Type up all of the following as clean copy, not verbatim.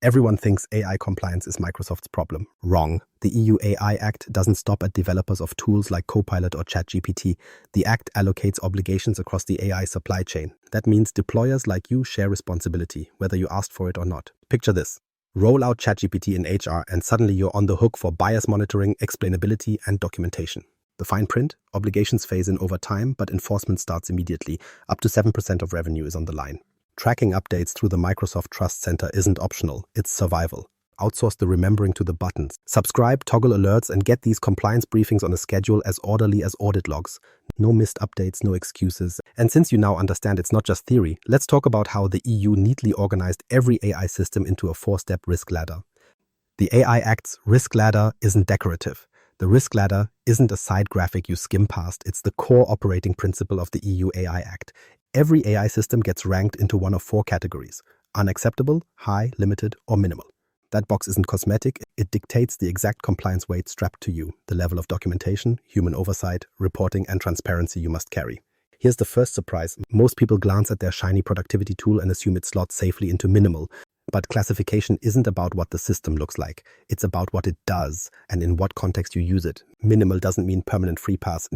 Everyone thinks AI compliance is Microsoft's problem. Wrong. The EU AI Act doesn't stop at developers of tools like Copilot or ChatGPT. The Act allocates obligations across the AI supply chain. That means deployers like you share responsibility, whether you asked for it or not. Picture this. Roll out ChatGPT in HR and suddenly you're on the hook for bias monitoring, explainability, and documentation. The fine print, obligations phase in over time, but enforcement starts immediately. Up to 7% of revenue is on the line. Tracking updates through the Microsoft Trust Center isn't optional, it's survival. Outsource the remembering to the buttons. Subscribe, toggle alerts, and get these compliance briefings on a schedule as orderly as audit logs. No missed updates, no excuses. And since you now understand it's not just theory, let's talk about how the EU neatly organized every AI system into a 4-step risk ladder. The AI Act's risk ladder isn't decorative. The risk ladder isn't a side graphic you skim past, it's the core operating principle of the EU AI Act. Every AI system gets ranked into one of 4 categories: unacceptable, high, limited, or minimal. That box isn't cosmetic, it dictates the exact compliance weight strapped to you, the level of documentation, human oversight, reporting, and transparency you must carry. Here's the first surprise. Most people glance at their shiny productivity tool and assume it slots safely into minimal. But classification isn't about what the system looks like. It's about what it does and in what context you use it. Minimal doesn't mean permanent free pass.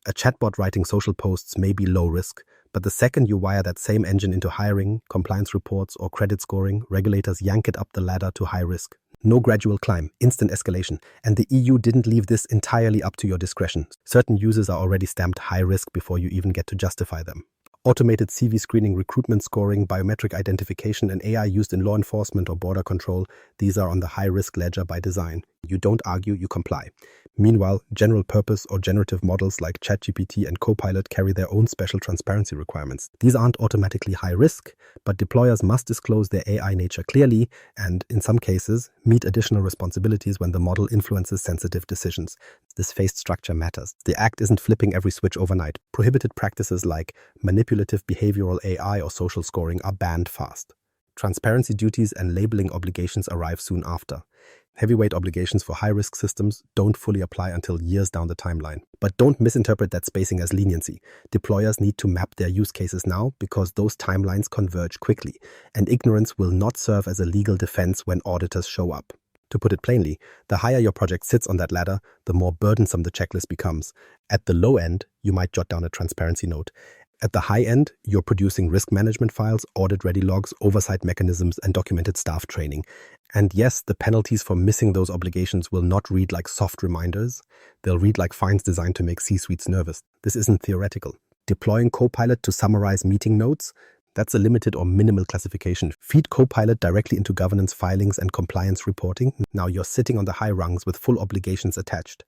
A chatbot writing social posts may be low risk, but the second you wire that same engine into hiring, compliance reports, or credit scoring, regulators yank it up the ladder to high risk. No gradual climb, instant escalation. And the EU didn't leave this entirely up to your discretion. Certain users are already stamped high risk before you even get to justify them. Automated CV screening, recruitment scoring, biometric identification, and AI used in law enforcement or border control, these are on the high-risk ledger by design. You don't argue, you comply. Meanwhile, general-purpose or generative models like ChatGPT and Copilot carry their own special transparency requirements. These aren't automatically high-risk, but deployers must disclose their AI nature clearly and, in some cases, meet additional responsibilities when the model influences sensitive decisions. This phased structure matters. The Act isn't flipping every switch overnight. Prohibited practices like manipulative behavioral AI or social scoring are banned fast. Transparency duties and labeling obligations arrive soon after. Heavyweight obligations for high-risk systems don't fully apply until years down the timeline. But don't misinterpret that spacing as leniency. Deployers need to map their use cases now because those timelines converge quickly, and ignorance will not serve as a legal defense when auditors show up. To put it plainly, the higher your project sits on that ladder, the more burdensome the checklist becomes. At the low end, you might jot down a transparency note. At the high end, you're producing risk management files, audit-ready logs, oversight mechanisms, and documented staff training. And yes, the penalties for missing those obligations will not read like soft reminders. They'll read like fines designed to make C-suites nervous. This isn't theoretical. Deploying Copilot to summarize meeting notes? That's a limited or minimal classification. Feed Copilot directly into governance filings and compliance reporting. Now you're sitting on the high rungs with full obligations attached.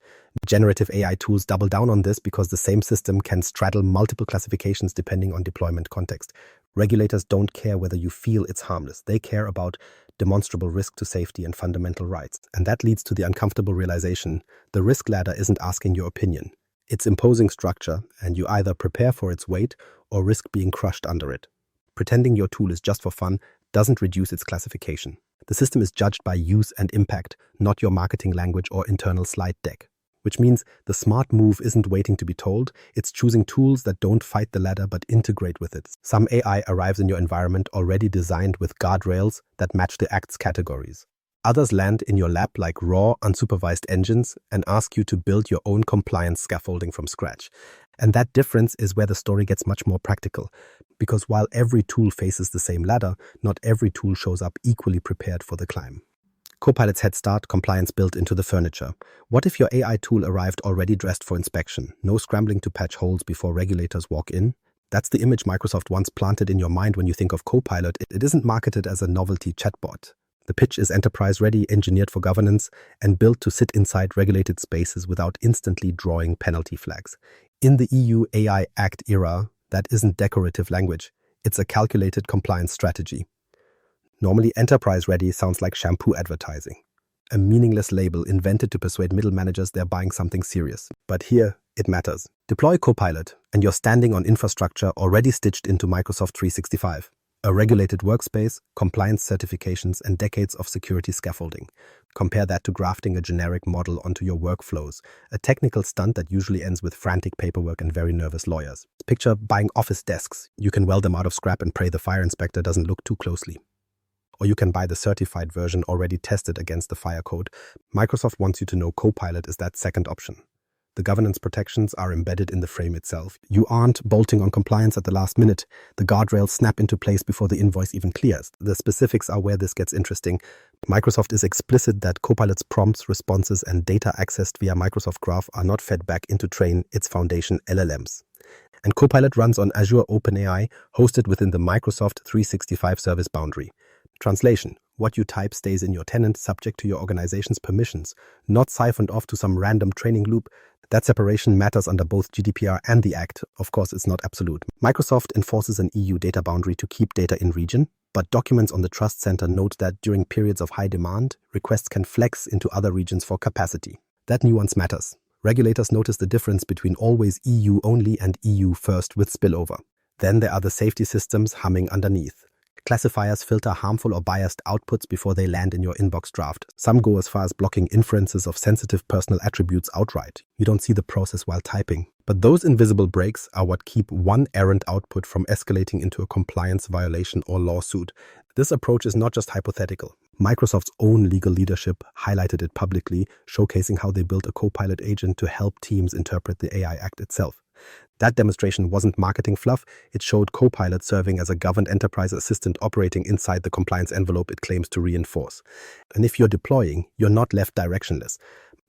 Generative AI tools double down on this because the same system can straddle multiple classifications depending on deployment context. Regulators don't care whether you feel it's harmless. They care about demonstrable risk to safety and fundamental rights. And that leads to the uncomfortable realization: the risk ladder isn't asking your opinion. It's imposing structure, and you either prepare for its weight or risk being crushed under it. Pretending your tool is just for fun doesn't reduce its classification. The system is judged by use and impact, not your marketing language or internal slide deck. Which means the smart move isn't waiting to be told, it's choosing tools that don't fight the ladder but integrate with it. Some AI arrives in your environment already designed with guardrails that match the Act's categories. Others land in your lap like raw, unsupervised engines and ask you to build your own compliance scaffolding from scratch. And that difference is where the story gets much more practical. Because while every tool faces the same ladder, not every tool shows up equally prepared for the climb. Copilot's head start, compliance built into the furniture. What if your AI tool arrived already dressed for inspection? No scrambling to patch holes before regulators walk in? That's the image Microsoft once planted in your mind when you think of Copilot. It isn't marketed as a novelty chatbot. The pitch is enterprise-ready, engineered for governance, and built to sit inside regulated spaces without instantly drawing penalty flags. In the EU AI Act era, that isn't decorative language. It's a calculated compliance strategy. Normally, enterprise-ready sounds like shampoo advertising, a meaningless label invented to persuade middle managers they're buying something serious. But here, it matters. Deploy Copilot, and you're standing on infrastructure already stitched into Microsoft 365. A regulated workspace, compliance certifications, and decades of security scaffolding. Compare that to grafting a generic model onto your workflows, a technical stunt that usually ends with frantic paperwork and very nervous lawyers. Picture buying office desks. You can weld them out of scrap and pray the fire inspector doesn't look too closely. or you can buy the certified version already tested against the fire code. Microsoft wants you to know Copilot is that second option. The governance protections are embedded in the frame itself. You aren't bolting on compliance at the last minute. The guardrails snap into place before the invoice even clears. The specifics are where this gets interesting. Microsoft is explicit that Copilot's prompts, responses, and data accessed via Microsoft Graph are not fed back into train its foundation LLMs. And Copilot runs on Azure OpenAI, hosted within the Microsoft 365 service boundary. Translation: what you type stays in your tenant, subject to your organization's permissions, not siphoned off to some random training loop. That separation matters under both GDPR and the Act. Of course, it's not absolute. Microsoft enforces an EU data boundary to keep data in region, but documents on the Trust Center note that during periods of high demand, requests can flex into other regions for capacity. That nuance matters. Regulators notice the difference between always EU only and EU first with spillover. Then there are the safety systems humming underneath. Classifiers filter harmful or biased outputs before they land in your inbox draft. Some go as far as blocking inferences of sensitive personal attributes outright. You don't see the process while typing. But those invisible breaks are what keep one errant output from escalating into a compliance violation or lawsuit. This approach is not just hypothetical. Microsoft's own legal leadership highlighted it publicly, showcasing how they built a Copilot agent to help teams interpret the AI Act itself. That demonstration wasn't marketing fluff. It showed Copilot serving as a governed enterprise assistant operating inside the compliance envelope it claims to reinforce. And if you're deploying, you're not left directionless.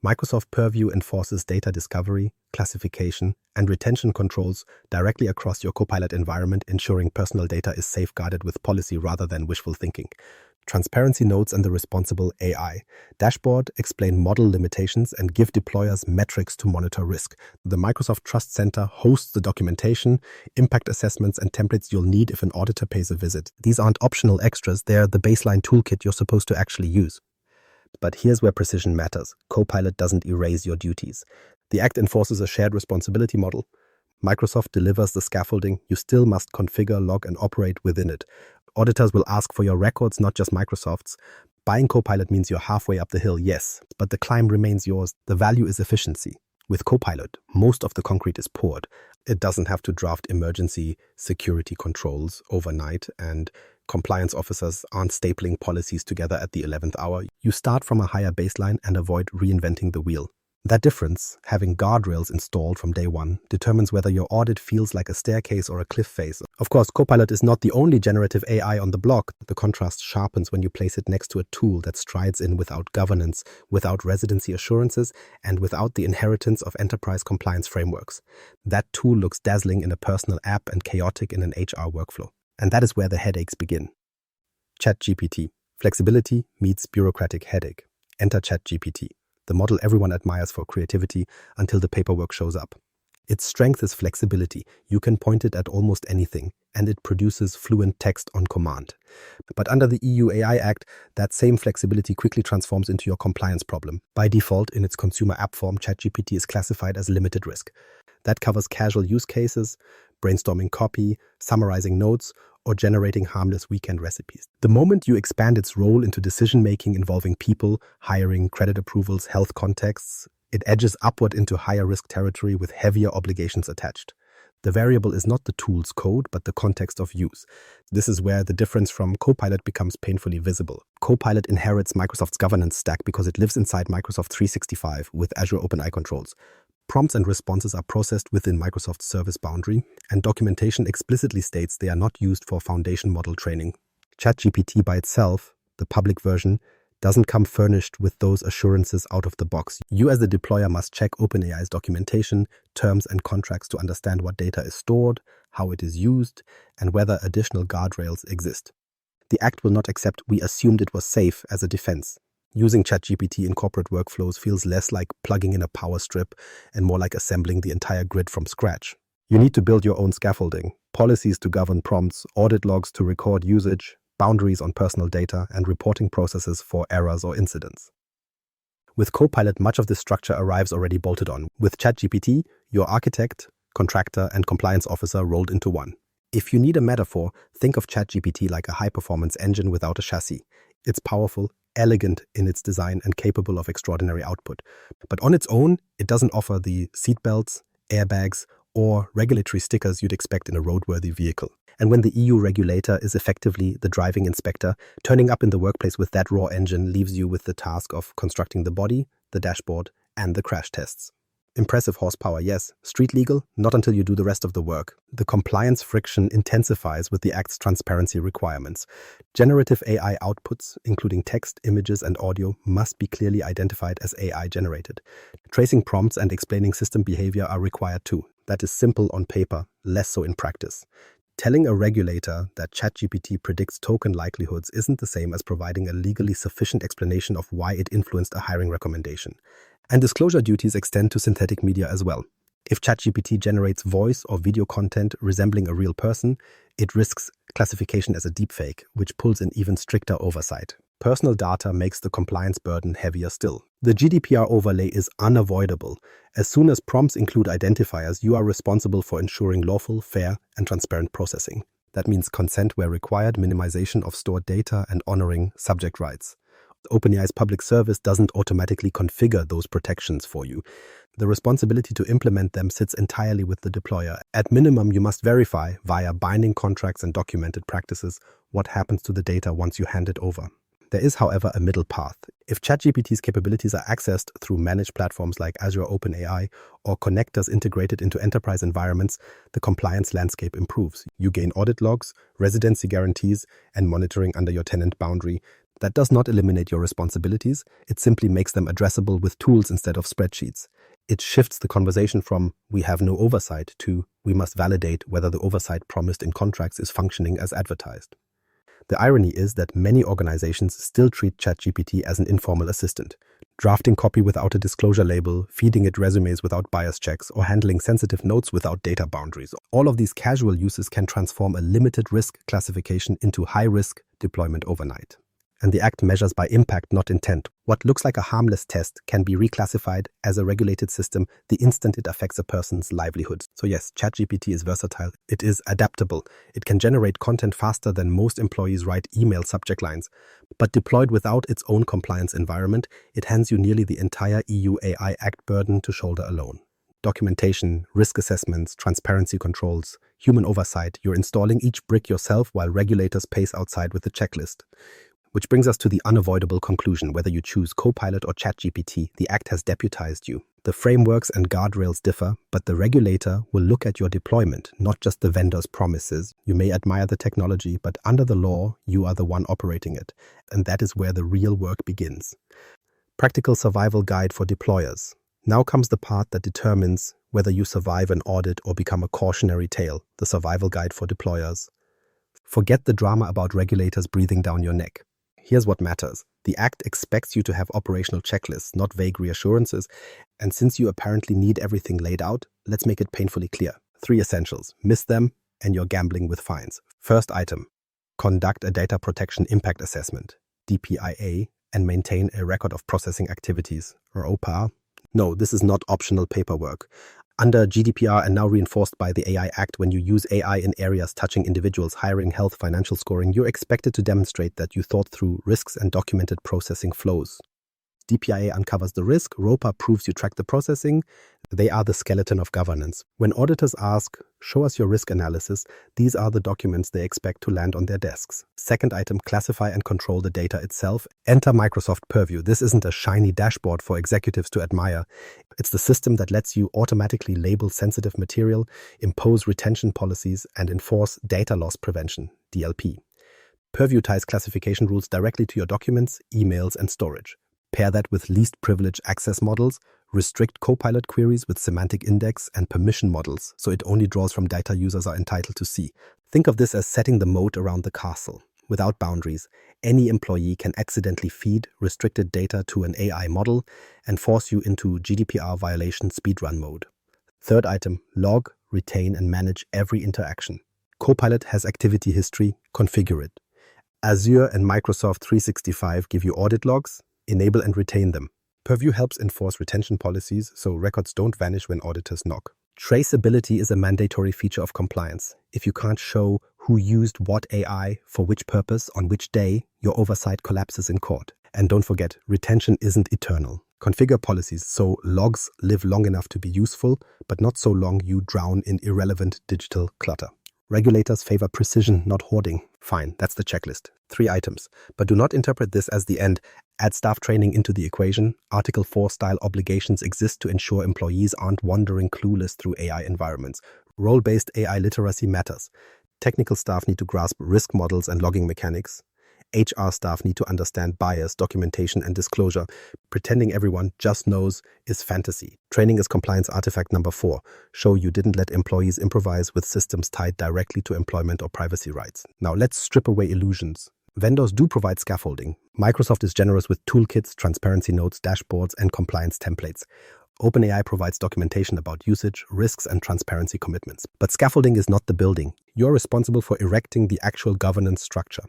Microsoft Purview enforces data discovery, classification, and retention controls directly across your Copilot environment, ensuring personal data is safeguarded with policy rather than wishful thinking. Transparency notes and the responsible AI dashboard explain model limitations and give deployers metrics to monitor risk. The Microsoft Trust Center hosts the documentation, impact assessments, and templates you'll need if an auditor pays a visit. These aren't optional extras, they're the baseline toolkit you're supposed to actually use. But here's where precision matters. Copilot doesn't erase your duties. The Act enforces a shared responsibility model. Microsoft delivers the scaffolding. You still must configure, log, and operate within it. Auditors will ask for your records, not just Microsoft's. Buying Copilot means you're halfway up the hill, yes, but the climb remains yours. The value is efficiency. With Copilot, most of the concrete is poured. It doesn't have to draft emergency security controls overnight, and compliance officers aren't stapling policies together at the 11th hour. You start from a higher baseline and avoid reinventing the wheel. That difference, having guardrails installed from day one, determines whether your audit feels like a staircase or a cliff face. Of course, Copilot is not the only generative AI on the block. The contrast sharpens when you place it next to a tool that strides in without governance, without residency assurances, and without the inheritance of enterprise compliance frameworks. That tool looks dazzling in a personal app and chaotic in an HR workflow. And that is where the headaches begin. ChatGPT. Flexibility meets bureaucratic headache. Enter ChatGPT, the model everyone admires for creativity until the paperwork shows up. Its strength is flexibility. You can point it at almost anything, and it produces fluent text on command. But under the EU AI Act, that same flexibility quickly transforms into your compliance problem. By default, in its consumer app form, ChatGPT is classified as limited risk. That covers casual use cases, brainstorming copy, summarizing notes, or generating harmless weekend recipes. The moment you expand its role into decision-making involving people, hiring, credit approvals, health contexts, it edges upward into higher risk territory with heavier obligations attached. The variable is not the tool's code, but the context of use. This is where the difference from Copilot becomes painfully visible. Copilot inherits Microsoft's governance stack because it lives inside Microsoft 365 with Azure OpenAI controls. Prompts and responses are processed within Microsoft's service boundary, and documentation explicitly states they are not used for foundation model training. ChatGPT by itself, the public version, doesn't come furnished with those assurances out of the box. You as the deployer must check OpenAI's documentation, terms and contracts to understand what data is stored, how it is used, and whether additional guardrails exist. The Act will not accept "we assumed it was safe" as a defense. Using ChatGPT in corporate workflows feels less like plugging in a power strip and more like assembling the entire grid from scratch. You need to build your own scaffolding, policies to govern prompts, audit logs to record usage, boundaries on personal data, and reporting processes for errors or incidents. With Copilot, much of this structure arrives already bolted on. With ChatGPT, your architect, contractor, and compliance officer rolled into one. If you need a metaphor, think of ChatGPT like a high-performance engine without a chassis. It's powerful, elegant in its design, and capable of extraordinary output. But on its own, it doesn't offer the seatbelts, airbags, or regulatory stickers you'd expect in a roadworthy vehicle. And when the EU regulator is effectively the driving inspector, turning up in the workplace with that raw engine leaves you with the task of constructing the body, the dashboard, and the crash tests. Impressive horsepower, yes. Street legal? Not until you do the rest of the work. The compliance friction intensifies with the Act's transparency requirements. Generative AI outputs, including text, images, and audio, must be clearly identified as AI generated. Tracing prompts and explaining system behavior are required too. That is simple on paper, less so in practice. Telling a regulator that ChatGPT predicts token likelihoods isn't the same as providing a legally sufficient explanation of why it influenced a hiring recommendation. And disclosure duties extend to synthetic media as well. If ChatGPT generates voice or video content resembling a real person, it risks classification as a deepfake, which pulls in even stricter oversight. Personal data makes the compliance burden heavier still. The GDPR overlay is unavoidable. As soon as prompts include identifiers, you are responsible for ensuring lawful, fair, and transparent processing. That means consent where required, minimization of stored data, and honoring subject rights. OpenAI's public service doesn't automatically configure those protections for you. The responsibility to implement them sits entirely with the deployer. At minimum, you must verify, via binding contracts and documented practices, what happens to the data once you hand it over. There is, however, a middle path. If ChatGPT's capabilities are accessed through managed platforms like Azure OpenAI or connectors integrated into enterprise environments, the compliance landscape improves. You gain audit logs, residency guarantees, and monitoring under your tenant boundary. That does not eliminate your responsibilities, it simply makes them addressable with tools instead of spreadsheets. It shifts the conversation from "we have no oversight" to "we must validate whether the oversight promised in contracts is functioning as advertised." The irony is that many organizations still treat ChatGPT as an informal assistant, drafting copy without a disclosure label, feeding it resumes without bias checks, or handling sensitive notes without data boundaries. All of these casual uses can transform a limited risk classification into high-risk deployment overnight. And the Act measures by impact, not intent. What looks like a harmless test can be reclassified as a regulated system the instant it affects a person's livelihood. So yes, ChatGPT is versatile. It is adaptable. It can generate content faster than most employees write email subject lines. But deployed without its own compliance environment, it hands you nearly the entire EU AI Act burden to shoulder alone. Documentation, risk assessments, transparency controls, human oversight. You're installing each brick yourself while regulators pace outside with the checklist. Which brings us to the unavoidable conclusion: whether you choose Copilot or ChatGPT, the Act has deputized you. The frameworks and guardrails differ, but the regulator will look at your deployment, not just the vendor's promises. You may admire the technology, but under the law, you are the one operating it. And that is where the real work begins. Practical survival guide for deployers. Now comes the part that determines whether you survive an audit or become a cautionary tale, the survival guide for deployers. Forget the drama about regulators breathing down your neck. Here's what matters. The Act expects you to have operational checklists, not vague reassurances. And since you apparently need everything laid out, let's make it painfully clear. 3 essentials. Miss them, and you're gambling with fines. First item: conduct a data protection impact assessment, DPIA, and maintain a record of processing activities, or OPAR. No, this is not optional paperwork. Under GDPR and now reinforced by the AI Act, when you use AI in areas touching individuals, hiring, health, financial scoring, you're expected to demonstrate that you thought through risks and documented processing flows. DPIA uncovers the risk, ROPA proves you track the processing. They are the skeleton of governance. When auditors ask, "Show us your risk analysis," these are the documents they expect to land on their desks. Second item: classify and control the data itself. Enter Microsoft Purview. This isn't a shiny dashboard for executives to admire. It's the system that lets you automatically label sensitive material, impose retention policies, and enforce data loss prevention, DLP. Purview ties classification rules directly to your documents, emails, and storage. Pair that with least privilege access models, restrict Copilot queries with semantic index and permission models, so it only draws from data users are entitled to see. Think of this as setting the moat around the castle. Without boundaries, any employee can accidentally feed restricted data to an AI model and force you into GDPR violation speedrun mode. Third item: log, retain, and manage every interaction. Copilot has activity history, configure it. Azure and Microsoft 365 give you audit logs. Enable and retain them. Purview helps enforce retention policies so records don't vanish when auditors knock. Traceability is a mandatory feature of compliance. If you can't show who used what AI, for which purpose, on which day, your oversight collapses in court. And don't forget, retention isn't eternal. Configure policies so logs live long enough to be useful, but not so long you drown in irrelevant digital clutter. Regulators favor precision, not hoarding. Fine, that's the checklist. 3 items. But do not interpret this as the end. Add staff training into the equation. Article 4 style obligations exist to ensure employees aren't wandering clueless through AI environments. Role-based AI literacy matters. Technical staff need to grasp risk models and logging mechanics. HR staff need to understand bias, documentation, and disclosure. Pretending everyone just knows is fantasy. Training is compliance artifact number 4. Show you didn't let employees improvise with systems tied directly to employment or privacy rights. Now let's strip away illusions. Vendors do provide scaffolding. Microsoft is generous with toolkits, transparency notes, dashboards, and compliance templates. OpenAI provides documentation about usage, risks, and transparency commitments. But scaffolding is not the building. You're responsible for erecting the actual governance structure.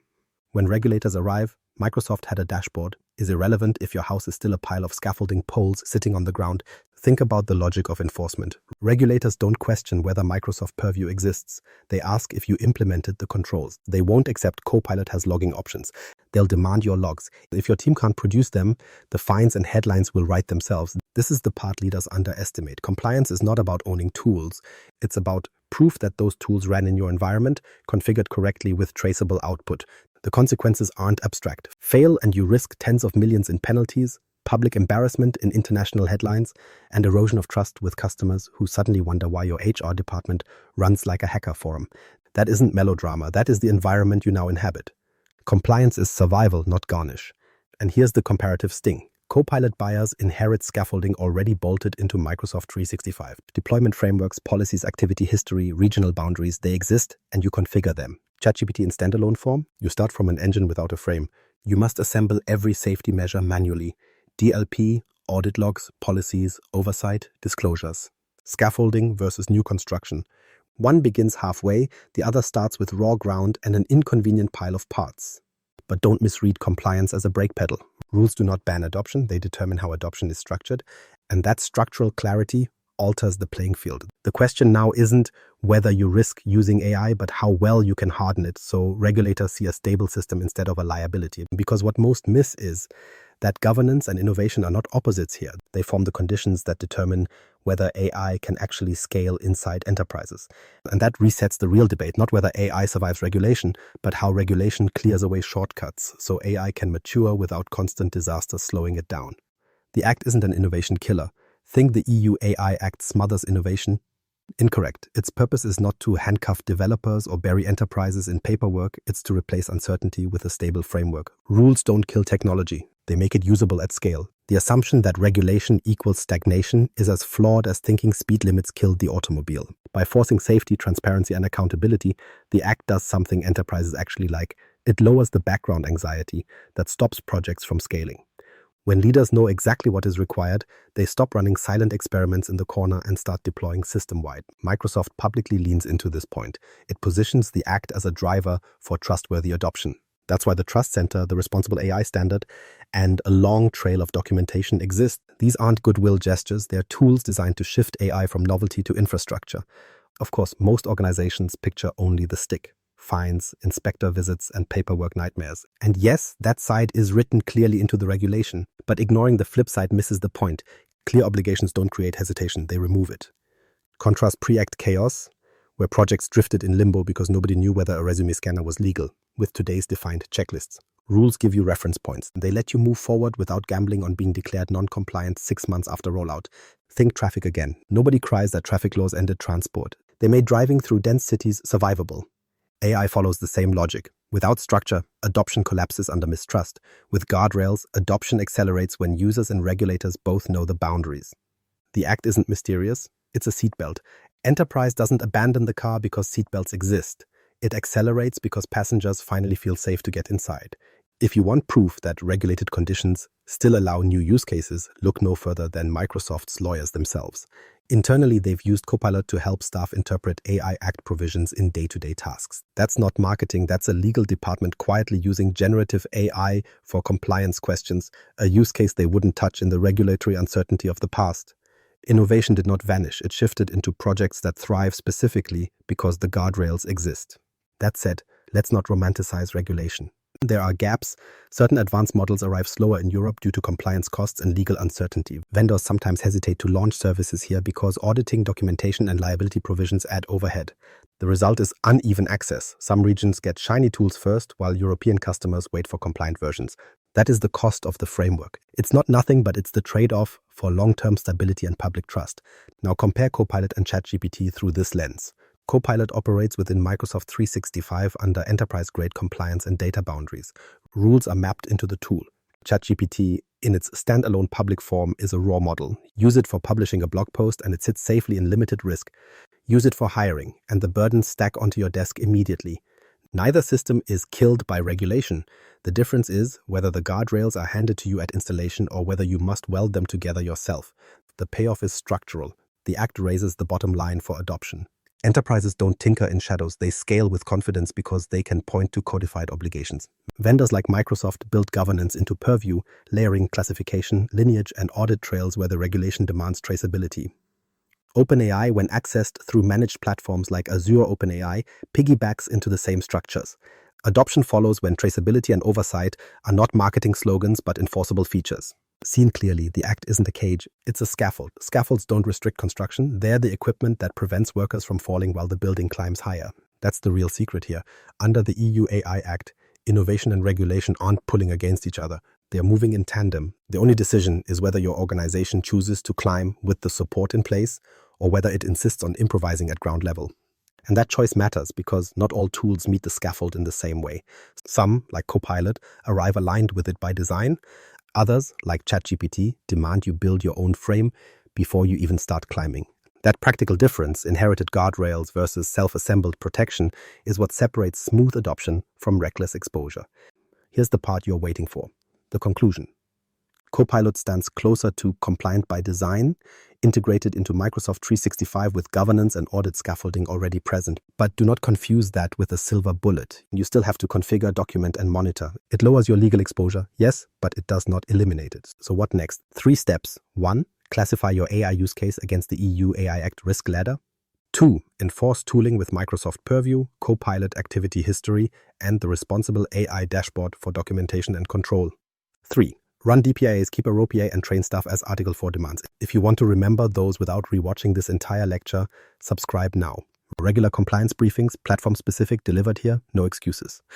When regulators arrive, Microsoft had a dashboard is irrelevant if your house is still a pile of scaffolding poles sitting on the ground. Think about the logic of enforcement. Regulators don't question whether Microsoft Purview exists. They ask if you implemented the controls. They won't accept Copilot has logging options. They'll demand your logs. If your team can't produce them, the fines and headlines will write themselves. This is the part leaders underestimate. Compliance is not about owning tools. It's about proof that those tools ran in your environment, configured correctly with traceable output. The consequences aren't abstract. Fail and you risk tens of millions in penalties, public embarrassment in international headlines, and erosion of trust with customers who suddenly wonder why your HR department runs like a hacker forum. That isn't melodrama. That is the environment you now inhabit. Compliance is survival, not garnish. And here's the comparative sting. Copilot buyers inherit scaffolding already bolted into Microsoft 365. Deployment frameworks, policies, activity history, regional boundaries, they exist and you configure them. ChatGPT in standalone form, you start from an engine without a frame. You must assemble every safety measure manually. DLP, audit logs, policies, oversight, disclosures. Scaffolding versus new construction. One begins halfway, the other starts with raw ground and an inconvenient pile of parts. But don't misread compliance as a brake pedal. Rules do not ban adoption, they determine how adoption is structured, and that structural clarity alters the playing field. The question now isn't whether you risk using AI, but how well you can harden it so regulators see a stable system instead of a liability. Because what most miss is that governance and innovation are not opposites here. They form the conditions that determine whether AI can actually scale inside enterprises. And that resets the real debate, not whether AI survives regulation, but how regulation clears away shortcuts so AI can mature without constant disasters slowing it down. The Act isn't an innovation killer. Think the EU AI Act smothers innovation? Incorrect. Its purpose is not to handcuff developers or bury enterprises in paperwork. It's to replace uncertainty with a stable framework. Rules don't kill technology. They make it usable at scale. The assumption that regulation equals stagnation is as flawed as thinking speed limits killed the automobile. By forcing safety, transparency, and accountability, the Act does something enterprises actually like. It lowers the background anxiety that stops projects from scaling. When leaders know exactly what is required, they stop running silent experiments in the corner and start deploying system-wide. Microsoft publicly leans into this point. It positions the Act as a driver for trustworthy adoption. That's why the Trust Center, the Responsible AI Standard, and a long trail of documentation exist. These aren't goodwill gestures, they're tools designed to shift AI from novelty to infrastructure. Of course, most organizations picture only the stick. Fines, inspector visits, and paperwork nightmares. And yes, that side is written clearly into the regulation, but ignoring the flip side misses the point. Clear obligations don't create hesitation, they remove it. Contrast pre-act chaos, where projects drifted in limbo because nobody knew whether a resume scanner was legal, with today's defined checklists. Rules give you reference points. They let you move forward without gambling on being declared non-compliant 6 months after rollout. Think traffic again. Nobody cries that traffic laws ended transport. They made driving through dense cities survivable. AI follows the same logic. Without structure, adoption collapses under mistrust. With guardrails, adoption accelerates when users and regulators both know the boundaries. The Act isn't mysterious, it's a seatbelt. Enterprise doesn't abandon the car because seatbelts exist. It accelerates because passengers finally feel safe to get inside. If you want proof that regulated conditions still allow new use cases, look no further than Microsoft's lawyers themselves. Internally, they've used Copilot to help staff interpret AI Act provisions in day-to-day tasks. That's not marketing, that's a legal department quietly using generative AI for compliance questions, a use case they wouldn't touch in the regulatory uncertainty of the past. Innovation did not vanish, it shifted into projects that thrive specifically because the guardrails exist. That said, let's not romanticize regulation. There are gaps. Certain advanced models arrive slower in Europe due to compliance costs and legal uncertainty. Vendors sometimes hesitate to launch services here because auditing, documentation, and liability provisions add overhead. The result is uneven access. Some regions get shiny tools first, while European customers wait for compliant versions. That is the cost of the framework. It's not nothing, but it's the trade-off for long-term stability and public trust. Now compare Copilot and ChatGPT through this lens. Copilot operates within Microsoft 365 under enterprise-grade compliance and data boundaries. Rules are mapped into the tool. ChatGPT, in its standalone public form, is a raw model. Use it for publishing a blog post and it sits safely in limited risk. Use it for hiring, and the burdens stack onto your desk immediately. Neither system is killed by regulation. The difference is whether the guardrails are handed to you at installation or whether you must weld them together yourself. The payoff is structural. The Act raises the bottom line for adoption. Enterprises don't tinker in shadows. They scale with confidence because they can point to codified obligations. Vendors like Microsoft build governance into Purview, layering classification, lineage, and audit trails where the regulation demands traceability. OpenAI, when accessed through managed platforms like Azure OpenAI, piggybacks into the same structures. Adoption follows when traceability and oversight are not marketing slogans but enforceable features. Seen clearly, the Act isn't a cage, it's a scaffold. Scaffolds don't restrict construction, they're the equipment that prevents workers from falling while the building climbs higher. That's the real secret here. Under the EU AI Act, innovation and regulation aren't pulling against each other. They are moving in tandem. The only decision is whether your organization chooses to climb with the support in place or whether it insists on improvising at ground level. And that choice matters because not all tools meet the scaffold in the same way. Some, like Copilot, arrive aligned with it by design. Others, like ChatGPT, demand you build your own frame before you even start climbing. That practical difference, inherited guardrails versus self-assembled protection, is what separates smooth adoption from reckless exposure. Here's the part you're waiting for, the conclusion. Copilot stands closer to compliant by design, integrated into Microsoft 365 with governance and audit scaffolding already present. But do not confuse that with a silver bullet. You still have to configure, document, and monitor. It lowers your legal exposure, yes, but it does not eliminate it. So what next? 3 steps. 1. Classify your AI use case against the EU AI Act risk ladder. 2. Enforce tooling with Microsoft Purview, Copilot activity history, and the responsible AI dashboard for documentation and control. 3. Run DPIAs, keep a ROPA, and train staff as Article 4 demands. If you want to remember those without rewatching this entire lecture, subscribe now. Regular compliance briefings, platform-specific, delivered here, no excuses.